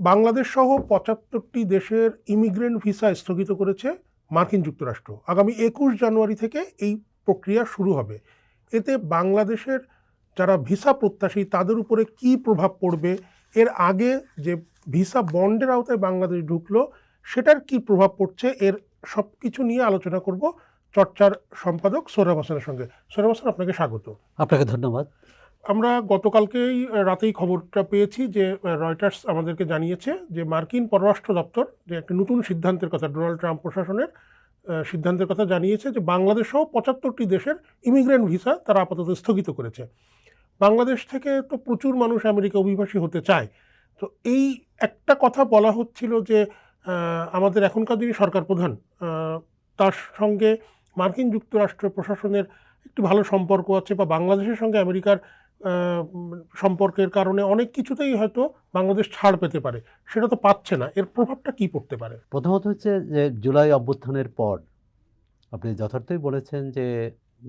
বাংলাদেশ সহ ৭৫টি দেশের ইমিগ্রেন্ট ভিসা স্থগিত করেছে মার্কিন যুক্তরাষ্ট্র। আগামী ২১ জানুয়ারি থেকে এই প্রক্রিয়া শুরু হবে। এতে বাংলাদেশের যারা ভিসা প্রত্যাশী তাদের উপরে কি প্রভাব পড়বে, এর আগে যে ভিসা বন্ডের আওতায় বাংলাদেশ ঢুকলো সেটার কি প্রভাব পড়ছে, এর সব কিছু নিয়ে আলোচনা করব চর্চার সম্পাদক সোহরাব হোসেনের সঙ্গে। সোহরাব হোসেন, আপনাকে স্বাগত। আপনাকে ধন্যবাদ। আমরা গতকালকেই রাতেই খবরটা পেয়েছি যে রয়টার্স আমাদেরকে জানিয়েছে যে মার্কিন পররাষ্ট্র দপ্তর যে একটা নতুন সিদ্ধান্তের কথা, ডোনাল্ড ট্রাম্প প্রশাসনের সিদ্ধান্তের কথা জানিয়েছে যে বাংলাদেশ সহ ৭৫টি দেশের ইমিগ্রেন্ট ভিসা তারা আপাতত স্থগিত করেছে। বাংলাদেশ থেকে তো প্রচুর মানুষ আমেরিকা অভিবাসী হতে চায়। তো এই একটা কথা বলা হচ্ছিল যে আমাদের এখনকার যিনি সরকার প্রধান তার সঙ্গে মার্কিন যুক্তরাষ্ট্র প্রশাসনের একটি ভালো সম্পর্ক আছে, বা বাংলাদেশের সঙ্গে আমেরিকার সম্পর্কের কারণে অনেক কিছুতেই হয়তো বাংলাদেশ ছাড় পেতে পারে, সেটা তো পাচ্ছে না। এর প্রভাবটা কি পড়তে পারে? প্রথমত হচ্ছে যে জুলাই অভ্যুত্থানের পর আপনি যথার্থই বলেছেন যে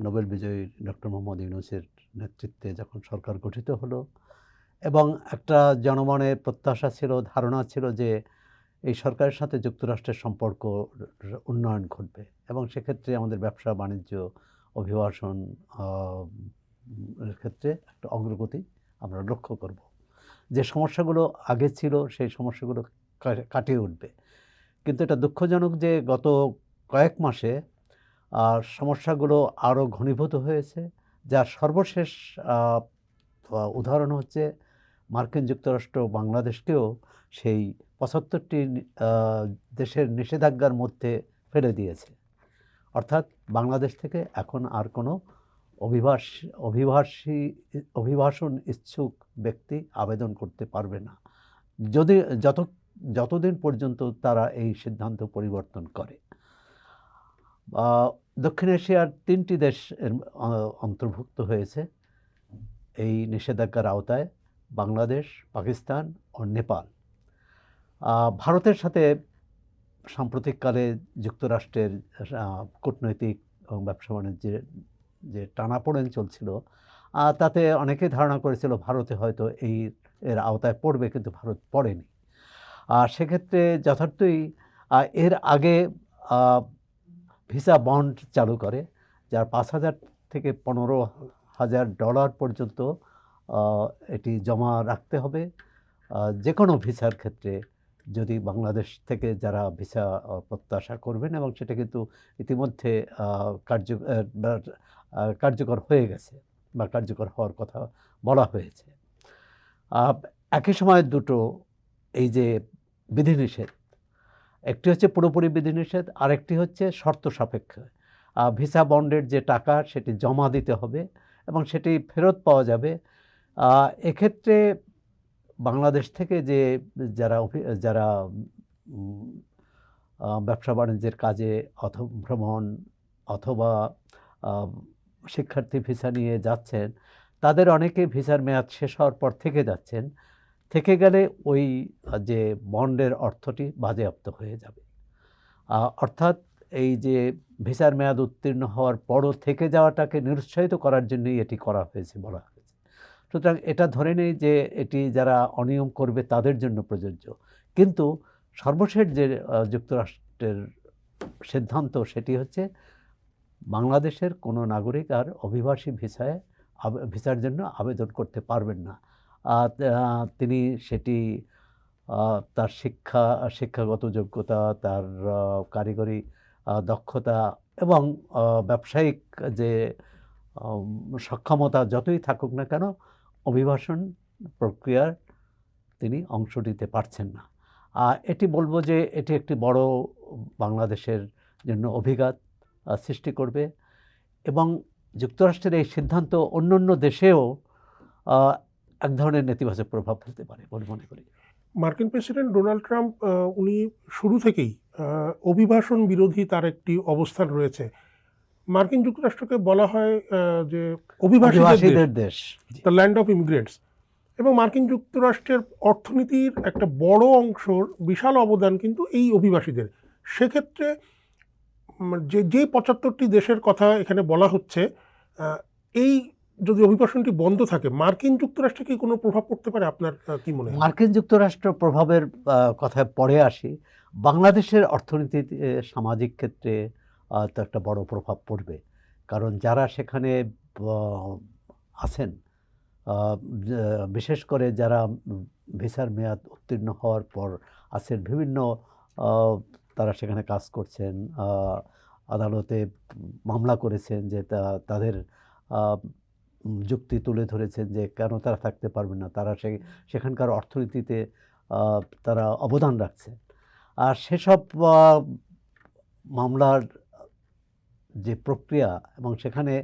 নোবেল বিজয়ী ডক্টর মোহাম্মদ ইউনূসের নেতৃত্বে যখন সরকার গঠিত হলো এবং একটা জনমনের প্রত্যাশা ছিল, ধারণা ছিল যে এই সরকারের সাথে যুক্তরাষ্ট্রের সম্পর্ক উন্নয়ন ঘটবে এবং সেক্ষেত্রে আমাদের ব্যবসা বাণিজ্য অভিবাসন এর ক্ষেত্রে একটা অগ্রগতি আমরা লক্ষ্য করব। যে সমস্যাগুলো আগে ছিল সেই সমস্যাগুলো কাটিয়ে উঠবে। কিন্তু এটা দুঃখজনক যে গত কয়েক মাসে সমস্যাগুলো আরও ঘনীভূত হয়েছে, যার সর্বশেষ উদাহরণ হচ্ছে মার্কিন যুক্তরাষ্ট্র বাংলাদেশকেও সেই ৭৫টি দেশের নিষেধাজ্ঞার মধ্যে ফেলে দিয়েছে। অর্থাৎ বাংলাদেশ থেকে এখন আর কোনো অভিবাসন ইচ্ছুক ব্যক্তি আবেদন করতে পারবে না, যদি যতদিন পর্যন্ত তারা এই সিদ্ধান্ত পরিবর্তন করে। দক্ষিণ এশিয়ার ৩টি দেশ অন্তর্ভুক্ত হয়েছে এই নিষেধাজ্ঞার আওতায়: বাংলাদেশ, পাকিস্তান ও নেপাল। ভারতের সাথে সাম্প্রতিককালে যুক্তরাষ্ট্রের কূটনৈতিক এবং ব্যবসা বাণিজ্যের যে টানাপোড়েন চলছিল, তাতে অনেকে ধারণা করেছিল ভারতে হয়তো এর আওতায় পড়বে, কিন্তু ভারত পড়েনি। সেক্ষেত্রে যথার্থই এর আগে ভিসা বন্ড চালু করে, যার $৫,০০০ থেকে $15,০০০ পর্যন্ত এটি জমা রাখতে হবে যে কোনো ভিসার ক্ষেত্রে, যদি বাংলাদেশ থেকে যারা ভিসা প্রত্যাশা করবেন, এবং সেটা কিন্তু ইতিমধ্যে কার্যকর হয়ে গেছে বা কার্যকর হওয়ার কথা বলা হয়েছে। একই সময় দুটো এই যে বিধিনিষেধ, একটি হচ্ছে পুরোপুরি বিধিনিষেধ, আরেকটি হচ্ছে শর্ত সাপেক্ষ। ভিসা বন্ডের যে টাকা সেটি জমা দিতে হবে এবং সেটি ফেরত পাওয়া যাবে। এক্ষেত্রে বাংলাদেশ থেকে যে যারা ব্যবসা বাণিজ্যের কাজে ভ্রমণ অথবা শিক্ষার্থী ভিসা নিয়ে যাচ্ছেন, তাদের অনেকে ভিসার মেয়াদ শেষ হওয়ার পর থেকে যাচ্ছেন। থেকে গেলে ওই যে বন্ডের অর্থটি বাজেয়াপ্ত হয়ে যাবে। অর্থাৎ এই যে ভিসার মেয়াদ উত্তীর্ণ হওয়ার পরও থেকে যাওয়াটাকে নিরুৎসাহিত করার জন্যই এটি করা হয়েছে বলা হয়েছে। সুতরাং এটা ধরে নেই যে এটি যারা অনিয়ম করবে তাদের জন্য প্রযোজ্য। কিন্তু সর্বশেষ যে যুক্তরাষ্ট্রের সিদ্ধান্ত, সেটি হচ্ছে বাংলাদেশের কোনো নাগরিক আর অভিবাসী ভিসার জন্য আবেদন করতে পারবেন না। তিনি সেটি তার শিক্ষাগত যোগ্যতা, তার কারিগরি দক্ষতা এবং ব্যবসায়িক যে সক্ষমতা যতই থাকুক না কেন, অভিবাসন প্রক্রিয়ার তিনি অংশ নিতে পারছেন না। এটি বলবো যে এটি একটি বড় বাংলাদেশের জন্য অভিঘাত সৃষ্টি করবে এবং যুক্তরাষ্ট্রের এই সিদ্ধান্ত অন্যান্য দেশেও এক ধরনের নেতিবাচক প্রভাব ফেলতে পারে বলে মনে করি। মার্কিন প্রেসিডেন্ট ডোনাল্ড ট্রাম্প উনি শুরু থেকেই অভিবাসন বিরোধী তার একটি অবস্থান রয়েছে। মার্কিন যুক্তরাষ্ট্রকে বলা হয় যে অভিবাসীদের দেশ, দ্য ল্যান্ড অফ ইমিগ্রেন্টস, এবং মার্কিন যুক্তরাষ্ট্রের অর্থনীতির একটা বড় অংশর বিশাল অবদান কিন্তু এই অভিবাসীদের। সেক্ষেত্রে যে ৭৫টি দেশের কথা এখানে বলা হচ্ছে, এই যদি অভিবাসনটি বন্ধ থাকে মার্কিন যুক্তরাষ্ট্রে কি কোনো প্রভাব পড়তে পারে আপনার কি মনে হয়? মার্কিন যুক্তরাষ্ট্র প্রভাবের কথায় পরে আসি। বাংলাদেশের অর্থনীতিতে, সামাজিক ক্ষেত্রে তো একটা বড় প্রভাব পড়বে। কারণ যারা সেখানে আছেন, বিশেষ করে যারা ভিসার মেয়াদ উত্তীর্ণ হওয়ার পর আছেন, বিভিন্ন তারা সেখানে কাজ করছেন, আদালতে মামলা করেছেন, যে তাদের যুক্তি তুলে ধরেছেন যে কেন তারা থাকতে পারবেন না, তারা সেখানকার অর্থনীতিতে তারা অবদান রাখছেন। আর সেসব মামলার যে প্রক্রিয়া এবং সেখানে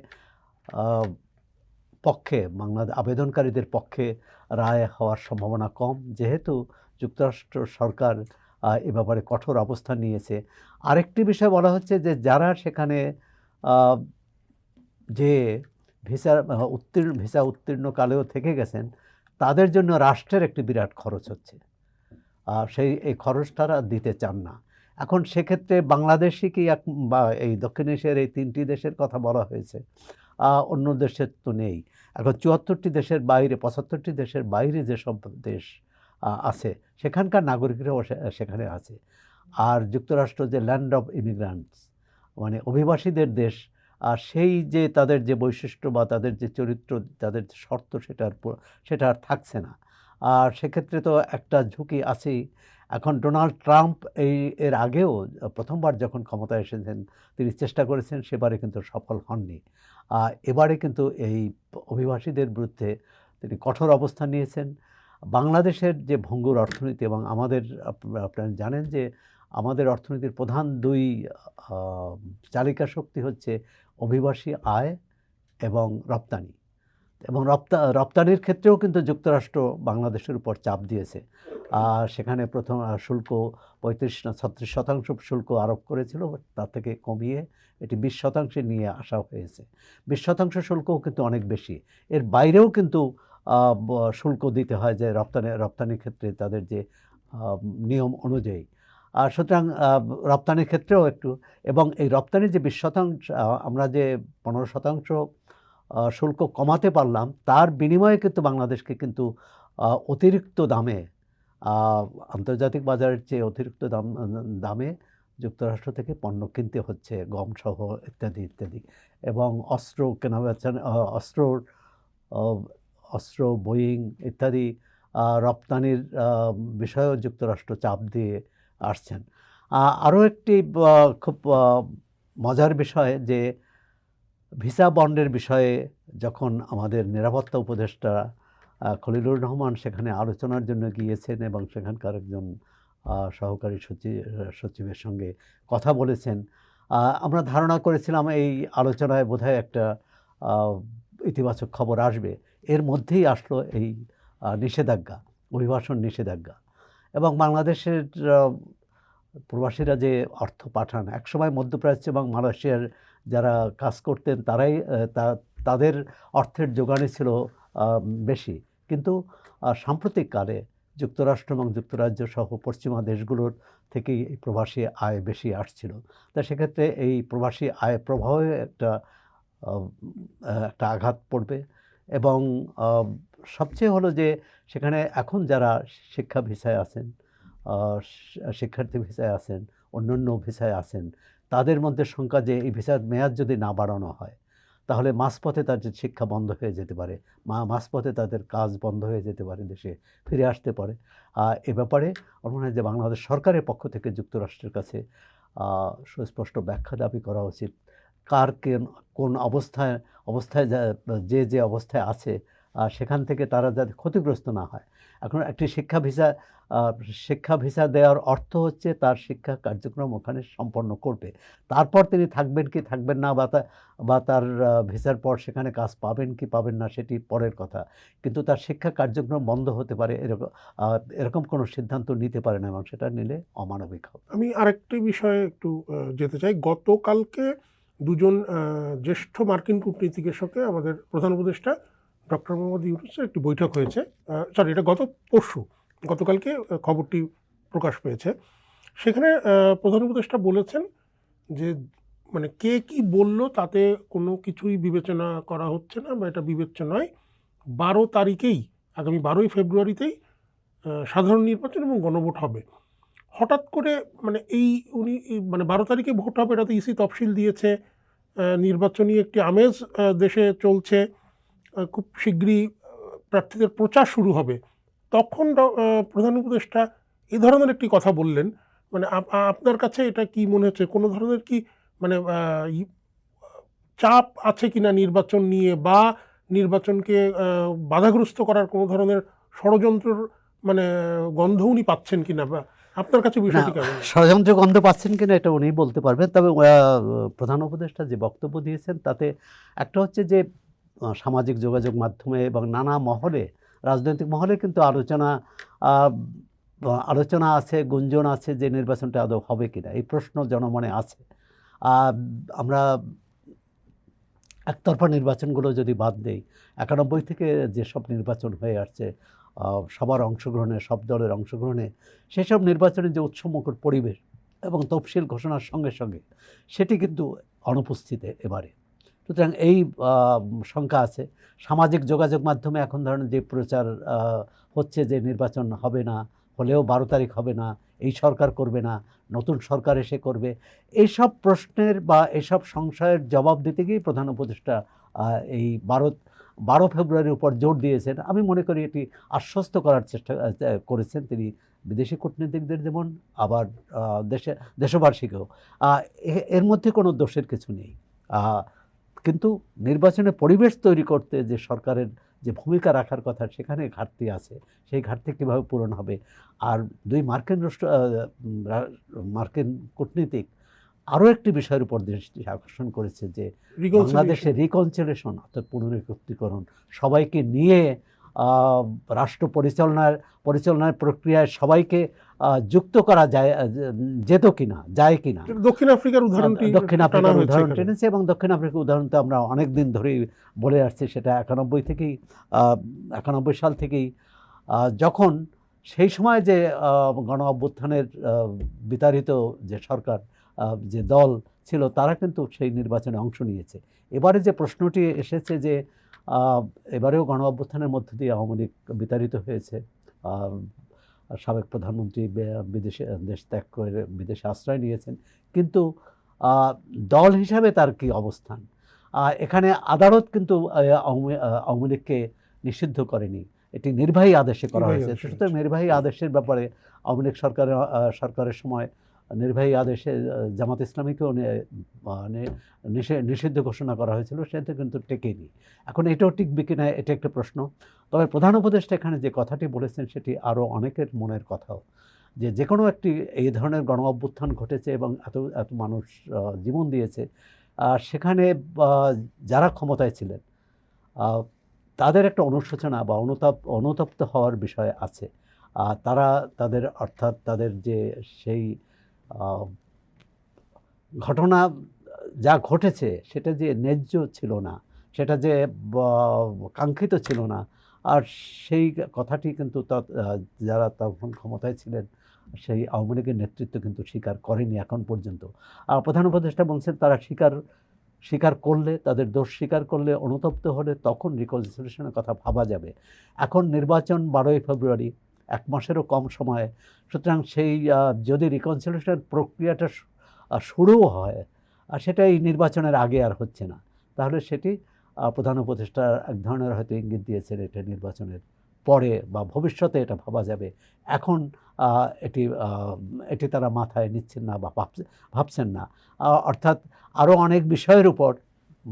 পক্ষে আবেদনকারীদের পক্ষে রায় হওয়ার সম্ভাবনা কম, যেহেতু যুক্তরাষ্ট্র সরকার এ ব্যাপারে কঠোর অবস্থান নিয়েছে। আরেকটি বিষয় বলা হচ্ছে যে যারা সেখানে যে ভিসা উত্তীর্ণকালেও থেকে গেছেন, তাদের জন্য রাষ্ট্রের একটি বিরাট খরচ হচ্ছে। এই খরচটা দিতে চান না। এখন সেক্ষেত্রে বাংলাদেশই কি বা এই দক্ষিণ এশিয়ার এই 3টি দেশের কথা বলা হয়েছে, অন্য দেশের তো নেই। এখন 74টি দেশের বাইরে, 75টি দেশের বাইরে যেসব দেশ আছে, সেখানকার নাগরিকরাও সেখানে আছে। আর যুক্তরাষ্ট্র যে ল্যান্ড অফ ইমিগ্রান্টস, মানে অভিবাসীদের দেশ, আর সেই যে তাদের যে বৈশিষ্ট্য বা তাদের যে চরিত্র, তাদের যে শর্ত, সেটা আর থাকছে না। আর সেক্ষেত্রে তো একটা ঝুঁকি আছেই। এখন ডোনাল্ড ট্রাম্প এর আগেও প্রথমবার যখন ক্ষমতায় এসেছেন, তিনি চেষ্টা করেছেন, সেবারে কিন্তু সফল হননি। এবারে কিন্তু এই অভিবাসীদের বিরুদ্ধে তিনি কঠোর অবস্থান নিয়েছেন। বাংলাদেশের যে ভঙ্গুর অর্থনীতি, এবং আপনারা জানেন যে আমাদের অর্থনীতির প্রধান 2 চালিকা শক্তি হচ্ছে অভিবাসী আয় এবং রপ্তানি। এবং রপ্তানির ক্ষেত্রেও কিন্তু যুক্তরাষ্ট্র বাংলাদেশের উপর চাপ দিয়েছে। সেখানে প্রথম শুল্ক 35 না 36% শুল্ক আরোপ করেছিল, তার থেকে কমিয়ে এটি 20% নিয়ে আসা হয়েছে। 20% শুল্কও কিন্তু অনেক বেশি। এর বাইরেও কিন্তু শুল্ক দিতে হয়, যে রপ্তানির ক্ষেত্রে তাদের যে নিয়ম অনুযায়ী। সুতরাং রপ্তানির ক্ষেত্রেও একটু, এবং এই রপ্তানির যে 20%, আমরা যে 15% শুল্ক কমাতে পারলাম, তার বিনিময়ে কিন্তু বাংলাদেশকে কিন্তু অতিরিক্ত দামে, আন্তর্জাতিক বাজারের চেয়ে অতিরিক্ত দামে যুক্তরাষ্ট্র থেকে পণ্য কিনতে হচ্ছে, গমসহ ইত্যাদি ইত্যাদি। এবং অস্ত্র কেনাবেচা, অস্ত্র, বোয়িং ইত্যাদি রপ্তানির বিষয়েও যুক্তরাষ্ট্র চাপ দিয়ে আসছেন। আরও একটি খুব মজার বিষয়, যে ভিসা বন্ডের বিষয়ে যখন আমাদের নিরাপত্তা উপদেষ্টা খলিলুর রহমান সেখানে আলোচনার জন্য গিয়েছেন এবং সেখানকার একজন সহকারী সচিবের সঙ্গে কথা বলেছেন, আমরা ধারণা করেছিলাম এই আলোচনায় বোধহয় একটা ইতিবাচক খবর আসবে। এর মধ্যেই আসলো এই নিষেধাজ্ঞা, অভিবাসন নিষেধাজ্ঞা। এবং বাংলাদেশের প্রবাসীরা যে অর্থ পাঠান, একসময় মধ্যপ্রাচ্য এবং মালয়েশিয়ার যারা কাজ করতেন, তারাই তাদের অর্থের যোগানই ছিল বেশি। কিন্তু সাম্প্রতিককালে যুক্তরাষ্ট্র এবং যুক্তরাজ্য সহ পশ্চিমা দেশগুলোর থেকেই এই প্রবাসী আয় বেশি আসছিল। তা সেক্ষেত্রে এই প্রবাসী আয় প্রভাবে একটা আঘাত পড়বে। এবং সবচেয়ে হলো যে সেখানে এখন যারা শিক্ষা ভিসায় আছেন, শিক্ষার্থী ভিসায় আছেন, অন্যান্য ভিসায় আছেন, তাদের মধ্যে সংখ্যা, যে এই ভিসার মেয়াদ যদি না বাড়ানো হয়, তাহলে মাঝপথে তাদের শিক্ষা বন্ধ হয়ে যেতে পারে, মাঝপথে তাদের কাজ বন্ধ হয়ে যেতে পারে, দেশে ফিরে আসতে পারে। এ ব্যাপারে আমার মনে হয় যে বাংলাদেশ সরকারের পক্ষ থেকে যুক্তরাষ্ট্রের কাছে সুস্পষ্ট ব্যাখ্যা দাবি করা উচিত। কোন অবস্থায় যে অবস্থায় আছে, সেখান থেকে তারা যাতে ক্ষতিগ্রস্ত না হয়। এখন একটি শিক্ষা ভিসা দেওয়ার অর্থ হচ্ছে তার শিক্ষা কার্যক্রম ওখানে সম্পন্ন করবে। তারপর তিনি থাকবেন কি থাকবেন না, বা তার ভিসার পর সেখানে কাজ পাবেন কি পাবেন না, সেটি পরের কথা। কিন্তু তার শিক্ষা কার্যক্রম বন্ধ হতে পারে, এরকম কোনো সিদ্ধান্ত নিতে পারে না, এবং সেটা নিলে অমানবিক হবে। আমি আরেকটি বিষয়ে একটু যেতে চাই। গতকালকে 2জন জ্যেষ্ঠ মার্কিন কূটনীতিকের সঙ্গে আমাদের প্রধান উপদেষ্টা ডক্টর মোহাম্মদ ইউনূসের একটি বৈঠক হয়েছে। এটা গতকালকে খবরটি প্রকাশ পেয়েছে। সেখানে প্রধান উপদেষ্টা বলেছেন যে মানে কে কি বলল তাতে কোনো কিছুই বিবেচনা করা হচ্ছে না, বা এটা বিবেচ্য নয়। 12 তারিখেই, আগামী 12ই ফেব্রুয়ারিতেই সাধারণ নির্বাচন এবং গণভোট হবে। হঠাৎ করে মানে উনি মানে 12 তারিখে ভোট হবে, এটা তো ইসি তফসিল দিয়েছে। নির্বাচনী একটি আমেজ দেশে চলছে। খুব শীঘ্রই প্রার্থীদের প্রচার শুরু হবে। তখন প্রধান উপদেষ্টা এ ধরনের একটি কথা বললেন। মানে আপনার কাছে এটা কি মনে হচ্ছে, কোনো ধরনের কি মানে চাপ আছে কিনা নির্বাচন নিয়ে, বা নির্বাচনকে বাধাগ্রস্ত করার কোনো ধরনের ষড়যন্ত্রের মানে গন্ধ উনি পাচ্ছেন কিনা, বা আপনার কাছে না, বিষয়টি কেমন? ষড়যন্ত্র গন্ধ পাচ্ছেন কিনা এটা উনি বলতে পারবেন। তবে প্রধান উপদেষ্টা যে বক্তব্য দিয়েছেন তাতে একটা হচ্ছে যে সামাজিক যোগাযোগ মাধ্যমে এবং নানা মহলে, রাজনৈতিক মহলে কিন্তু আলোচনা আছে, গুঞ্জন আছে যে নির্বাচনটা আদৌ হবে কিনা, এই প্রশ্ন জনমনে আছে। আমরা একতরফা নির্বাচনগুলো যদি বাদ দেই, 91 থেকে যেসব নির্বাচন হয়ে আসছে সবার অংশগ্রহণে, সব দলের অংশগ্রহণে, সেসব নির্বাচনের যে উৎসবমুখর পরিবেশ এবং তফসিল ঘোষণার সঙ্গে সঙ্গে সেটি কিন্তু অনুপস্থিত এবারে। সুতরাং এই শঙ্কা আছে। সামাজিক যোগাযোগ মাধ্যমে এখন ধরেন যে প্রচার হচ্ছে যে নির্বাচন হবে না, হলেও 12 তারিখ হবে না, এই সরকার করবে না, নতুন সরকার এসে করবে, এইসব প্রশ্নের বা এসব সংশয়ের জবাব দিতে গিয়েই প্রধান উপদেষ্টা এই 12 ফেব্রুয়ারির উপর জোর দিয়েছেন। আমি মনে করি এটি আশ্বস্ত করার চেষ্টা করেছেন তিনি বিদেশি কূটনীতিকদের, যেমন আবার দেশবাসীকেও। এর মধ্যে কোনো দোষের কিছু নেই। কিন্তু নির্বাচনের পরিবেশ তৈরি করতে যে সরকারের যে ভূমিকা রাখার কথা, সেখানে ঘাটতি আছে। সেই ঘাটতি কীভাবে পূরণ হবে? আর দুই মার্কিন কূটনীতিক আরও একটি বিষয়ের উপর দৃষ্টি আকর্ষণ করেছে যে বাংলাদেশে রিকনসিলিয়েশন অর্থাৎ পুনরীকরণ, সবাইকে নিয়ে রাষ্ট্র পরিচালনার প্রক্রিয়ায় সবাইকে যুক্ত করা যেত কিনা, যায় কিনা। দক্ষিণ আফ্রিকার উদাহরণ টেনেছে, এবং দক্ষিণ আফ্রিকার উদাহরণ তো আমরা অনেক দিন ধরেই বলে আসছি। সেটা 91 সাল থেকেই, যখন সেই সময় যে গণ অভ্যুত্থানের বিতাড়িত যে সরকার, যে দল ছিল, তারা কিন্তু সেই নির্বাচনে অংশ নিয়েছে। এবারে যে প্রশ্নটি এসেছে যে এবারেও গণ অভ্যুত্থানের মধ্য দিয়ে আওয়ামী লীগ বিতাড়িত হয়েছে, সাবেক প্রধানমন্ত্রী দেশ ত্যাগ করে বিদেশে আশ্রয় নিয়েছেন, কিন্তু দল হিসাবে তার কি অবস্থান? এখানে আদালত কিন্তু আওয়ামী লীগকে নিষিদ্ধ করেনি, এটি নির্বাহী আদেশে করা হয়েছে। সুতরাং নির্বাহী আদেশের ব্যাপারে আওয়ামী লীগ সরকারের সময় নির্বাহী আদেশে জামাত ইসলামীকেও নিষিদ্ধ ঘোষণা করা হয়েছিল, সেটা কিন্তু টেকেনি। এখন এটাও টিকবে কিনা, এটা একটা প্রশ্ন। তবে প্রধান উপদেষ্টা এখানে যে কথাটি বলেছেন সেটি আরও অনেকের মনের কথাও, যে কোনো একটি এই ধরনের গণ অভ্যুত্থান ঘটেছে এবং এত মানুষ জীবন দিয়েছে, সেখানে যারা ক্ষমতায় ছিলেন তাদের একটা অনুশোচনা বা অনুতপ্ত হওয়ার বিষয় আছে। তাদের যে সেই ঘটনা যা ঘটেছে সেটা যে ন্যায্য ছিল না, সেটা যে কাঙ্ক্ষিত ছিল না, আর সেই কথাটি কিন্তু যারা তখন ক্ষমতায় ছিলেন, সেই আওয়ামী লীগের নেতৃত্ব কিন্তু স্বীকার করেনি এখন পর্যন্ত। প্রধান উপদেষ্টা বলছেন তারা স্বীকার করলে, তাদের দোষ স্বীকার করলে, অনুতপ্ত হলে তখন রিকনসিলিয়েশনের কথা ভাবা যাবে। এখন নির্বাচন 12ই ফেব্রুয়ারি, 1 মাসেরও কম সময়ে। সুতরাং সেই যদি রিকনসিলিয়েশন প্রক্রিয়াটা শুরুও হয়, সেটা এই নির্বাচনের আগে আর হচ্ছে না, তাহলে সেটি প্রধান উপদেষ্টা এক ধরনের হয়তো ইঙ্গিত দিয়েছেন এটা নির্বাচনের পরে বা ভবিষ্যতে এটা ভাবা যাবে। এখন এটি তারা মাথায় নিচ্ছেন না বা ভাবছেন না। অর্থাৎ আরও অনেক বিষয়ের উপর,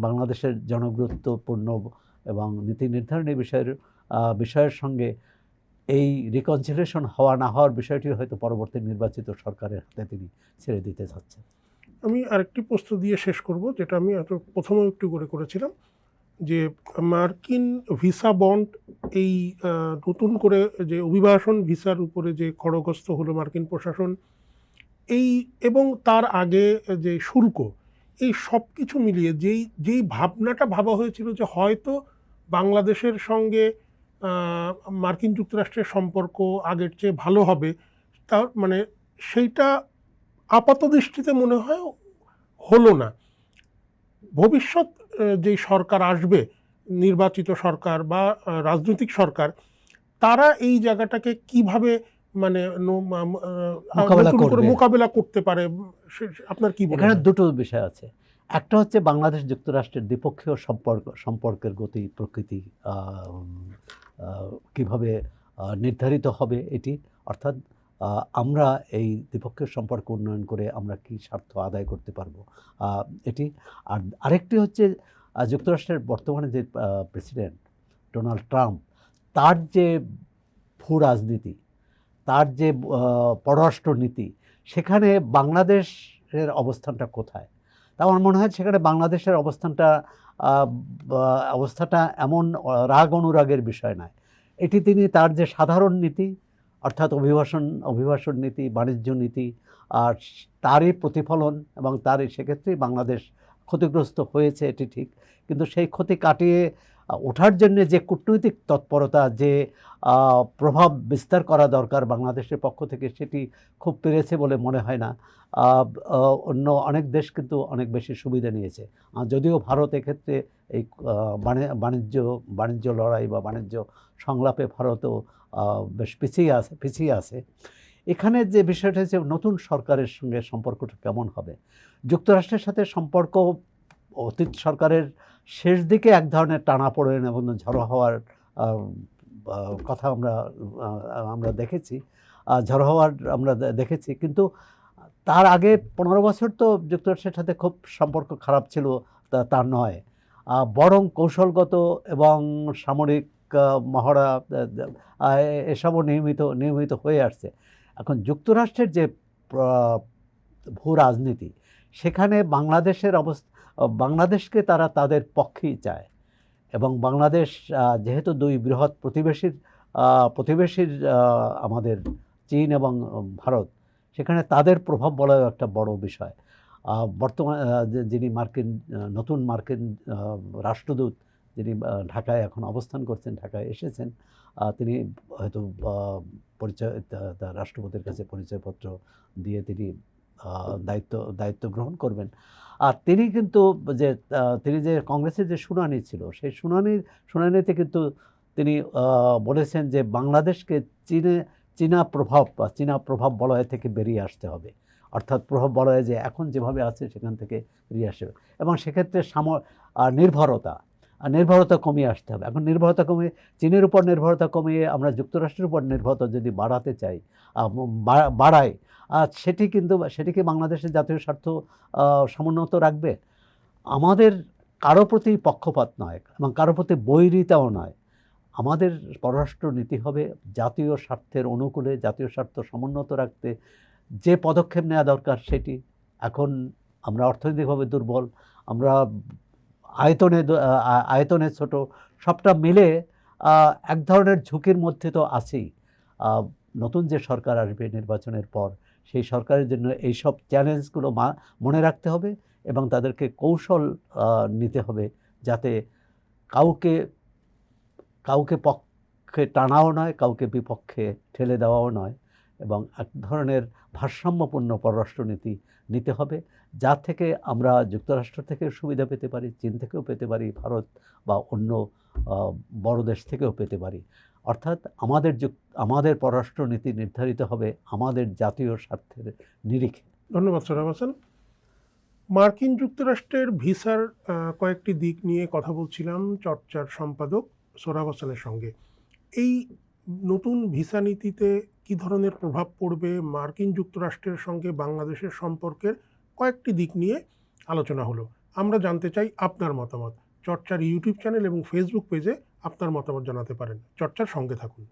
বাংলাদেশের জনগুরুত্বপূর্ণ এবং নীতি নির্ধারণী বিষয়ের সঙ্গে এই রিকনসিলিয়েশন হওয়া না হওয়ার বিষয়টি হয়তো পরবর্তী নির্বাচিত সরকারের হাতে তিনি ছেড়ে দিতে চাচ্ছেন। আমি আরেকটি প্রশ্ন দিয়ে শেষ করব, যেটা আমি প্রথমে একটু করেছিলাম, যে মার্কিন ভিসা বন্ড, এই নতুন করে যে অভিবাসন ভিসার উপরে যে খড়গহস্ত হলো মার্কিন প্রশাসন, এবং তার আগে যে শুল্ক, এই সব কিছু মিলিয়ে যেই ভাবনাটা ভাবা হয়েছিল যে হয়তো বাংলাদেশের সঙ্গে মার্কিন যুক্তরাষ্ট্রের সম্পর্ক আগের চেয়ে ভালো হবে, তার মানে সেইটা আপাত দৃষ্টিতে মনে হয় হলো না। ভবিষ্যৎ যেই সরকার আসবে, নির্বাচিত সরকার বা রাজনৈতিক সরকার, তারা এই জায়গাটাকে কিভাবে মানে মোকাবেলা নতুন করে করবে। মোকাবেলা করতে পারে, আপনার কি মনে এখানে হয়? দুটো বিষয় আছে। একটা হচ্ছে বাংলাদেশ যুক্তরাষ্ট্রের দ্বিপক্ষীয় সম্পর্কের গতি প্রকৃতি কিভাবে নির্ধারিত হবে এটি, অর্থাৎ আমরা এই দ্বিপক্ষীয় সম্পর্ক উন্নয়ন করে আমরা কি স্বার্থ আদায় করতে পারবো, এটি। আর আরেকটি হচ্ছে যুক্তরাষ্ট্রের বর্তমানে যে প্রেসিডেন্ট ডোনাল্ড ট্রাম্প, তার যে ভূ রাজনীতি, তার যে পররাষ্ট্র নীতি, সেখানে বাংলাদেশের অবস্থানটা কোথায়? তা আমার মনে হয় সেখানে বাংলাদেশের অবস্থাটা এমন রাগ অনুরাগের বিষয় নয়। এটি তিনি তার যে সাধারণ নীতি, অর্থাৎ অভিবাসন নীতি, বাণিজ্য নীতি, আর তারই প্রতিফলন, এবং তারই সেক্ষেত্রেই বাংলাদেশ ক্ষতিগ্রস্ত হয়েছে, এটি ঠিক। কিন্তু সেই ক্ষতি কাটিয়ে ওঠার জন্য যে কূটনৈতিক তৎপরতা, যে প্রভাব বিস্তার করা দরকার বাংলাদেশের পক্ষ থেকে, সেটি খুব পেরেছে বলে মনে হয় না। অন্য অনেক দেশ কিন্তু অনেক বেশি সুবিধা নিয়েছে, যদিও ভারত এক্ষেত্রে এই বাণিজ্য লড়াই বা বাণিজ্য সংলাপে ভারতও বেশ পিছিয়ে আছে। এখানে যে বিষয়টা হচ্ছে নতুন সরকারের সঙ্গে সম্পর্কটা কেমন হবে। যুক্তরাষ্ট্রের সাথে সম্পর্ক অতীত সরকারের শেষ দিকে এক ধরনের টানাপোড়েন এবং ঝড়ো হওয়ার কথা আমরা দেখেছি, কিন্তু তার আগে 15 বছর তো যুক্তরাষ্ট্রের সাথে খুব সম্পর্ক খারাপ ছিল তা নয়, বরং কৌশলগত এবং সামরিক মহড়া এসবও নিয়মিত হয়ে আসছে। এখন যুক্তরাষ্ট্রের যে ভূ রাজনীতি, সেখানে বাংলাদেশকে তারা তাদের পক্ষেই চায়, এবং বাংলাদেশ যেহেতু দুই বৃহৎ প্রতিবেশীর আমাদের চীন এবং ভারত, সেখানে তাদের প্রভাব বলাও একটা বড় বিষয়। বর্তমান যিনি নতুন মার্কিন রাষ্ট্রদূত, যিনি ঢাকায় এখন অবস্থান করছেন, ঢাকায় এসেছেন, তিনি হয়তো রাষ্ট্রপতির কাছে পরিচয়পত্র দিয়ে তিনি দায়িত্ব গ্রহণ করবেন। আর তিনি যে কংগ্রেসের যে শুনানি ছিল, সেই শুনানিতে কিন্তু তিনি বলেছেন যে বাংলাদেশকে চীনা প্রভাব বলয় থেকে বেরিয়ে আসতে হবে, অর্থাৎ প্রভাব বলয় যে এখন যেভাবে আছে সেখান থেকে বেরিয়ে আসতে হবে, এবং সেক্ষেত্রে নির্ভরতা কমিয়ে আসতে হবে। এখন চীনের উপর নির্ভরতা কমিয়ে আমরা যুক্তরাষ্ট্রের উপর নির্ভরতা যদি বাড়াতে চাই, বাড়াই, সেটি কি বাংলাদেশের জাতীয় স্বার্থ সমুন্নত রাখবে? আমাদের কারো প্রতি পক্ষপাত নয় এবং কারো প্রতি বৈরিতাও নয়। আমাদের পররাষ্ট্র নীতি হবে জাতীয় স্বার্থের অনুকূলে, জাতীয় স্বার্থ সমুন্নত রাখতে যে পদক্ষেপ নেওয়া দরকার সেটি। এখন আমরা অর্থনৈতিকভাবে দুর্বল, আমরা আয়তনে ছোট, সবটা মিলে এক ধরনের ঝুঁকির মধ্যে তো আছেই। নতুন যে সরকার আসবে নির্বাচনের পর, সেই সরকারের জন্য এইসব চ্যালেঞ্জগুলো মনে রাখতে হবে এবং তাদেরকে কৌশল নিতে হবে, যাতে কাউকে পক্ষে টানাও নয়, কাউকে বিপক্ষে ঠেলে দেওয়াও নয়, এবং এক ধরনের ভারসাম্যপূর্ণ পররাষ্ট্রনীতি নিতে হবে, যা থেকে আমরা যুক্তরাষ্ট্র থেকে সুবিধা পেতে পারি, চীন থেকেও পেতে পারি, ভারত বা অন্য বড় দেশ থেকেও পেতে পারি। অর্থাৎ আমাদের পররাষ্ট্রনীতি নির্ধারিত হবে আমাদের জাতীয় স্বার্থের নিরিখে। ধন্যবাদ সোহরাব হোসেন। মার্কিন যুক্তরাষ্ট্রের ভিসার কয়েকটি দিক নিয়ে কথা বলছিলাম চর্চার সম্পাদক সোহরাব হোসেনের সঙ্গে। এই নতুন ভিসা নীতিতে কী ধরনের প্রভাব পড়বে, মার্কিন যুক্তরাষ্ট্রের সঙ্গে বাংলাদেশের সম্পর্কের কয়েকটি দিক নিয়ে আলোচনা হলো। আমরা জানতে চাই আপনার মতামত। চর্চার ইউটিউব চ্যানেল এবং ফেসবুক পেজে আপনার মতামত জানাতে পারেন। চর্চার সঙ্গে থাকুন।